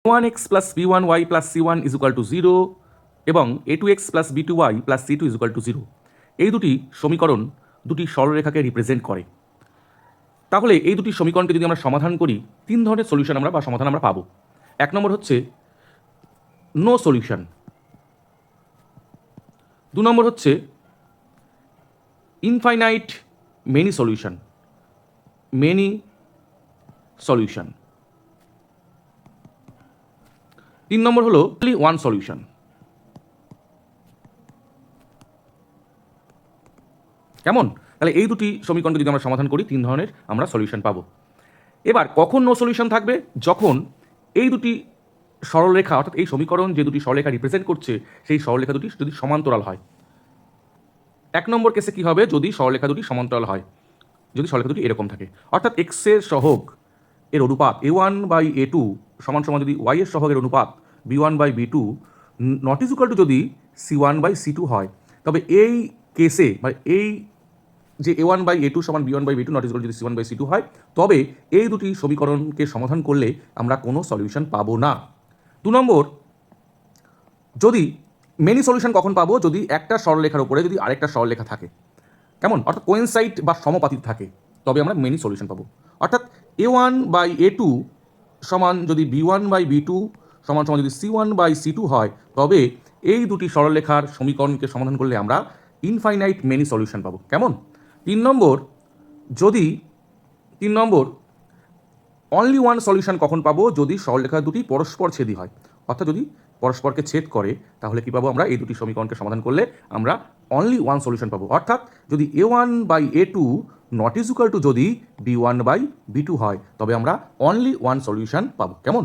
a1x plus b1y plus c1 is equal to 0 এবং a2x plus b2y plus c2 is equal to 0, এই দুটি সমীকরণ দুটি সরলরেখাকে represent করে। তাহলে এই দুটি সমীকরণকে যদি আমরা সমাধান করি, তিন ধরনের সলিউশন বা সমাধান আমরা পাবো। এক নম্বর হচ্ছে নো সলিউশন, দু নম্বর হচ্ছে ইনফাইনাইট মেনি সলিউশন, তিন নম্বর হলো অনলি ওয়ান সলিউশন। কেমন? তাহলে এই দুটি সমীকরণকে যদি আমরা সমাধান করি, তিন ধরনের আমরা সলিউশন পাবো। এবার কখন নো সলিউশন থাকবে? যখন এই দুটি সরলরেখা, অর্থাৎ এই সমীকরণ যে দুটি সরলরেখা রিপ্রেজেন্ট করছে, সেই সরলরেখা দুটি যদি সমান্তরাল হয়। এক নম্বর কেসে কি হবে? যদি সরলরেখা দুটি সমান্তরাল হয়, যদি সরলরেখা দুটি এরকম থাকে, অর্থাৎ এক্স এর সহগ এর অনুপাত a1/a2 সমান সমান যদি y এর সহগের অনুপাত b1/b2 not is equal to যদি c1/c2 হয়, তবে এই কেসে মানে এই যে a1/a2 সমান b1/b2 not is equal to যদি c1/c2 হয়, তবে এই দুটি সমীকরণকে সমাধান করলে আমরা কোনো সলিউশন পাবো না। দু নম্বর, যদি মেনি সলিউশন কখন পাবো? যদি একটা সরলরেখার উপরে যদি আরেকটা সরলরেখা থাকে, কেমন, অর্থাৎ কোয়েনসাইড বা সমাপাতিক থাকে, তবে আমরা মেনি সলিউশন পাবো। অর্থাৎ a1/a2 সমান যদি b1/b2 সমান সমান যদি c1/c2 হয়, তবে এই দুটি সরলরেখার সমীকরণকে সমাধান করলে আমরা ইনফাইনাইট মেনি সলিউশন পাবো। কেমন? তিন নম্বর অনলি ওয়ান সলিউশন কখন পাবো? যদি সরলরেখা দুটি পরস্পর ছেদি হয়, অর্থাৎ যদি পরস্পরকে ছেদ করে, তাহলে কি পাবো? আমরা এই দুটি সমীকরণকে সমাধান করলে আমরা অনলি ওয়ান সলিউশন পাবো। অর্থাৎ যদি a1/a2 not is equal to যদি b1/b2 হয়, তবে আমরা অনলি ওয়ান সলিউশন পাবো। কেমন?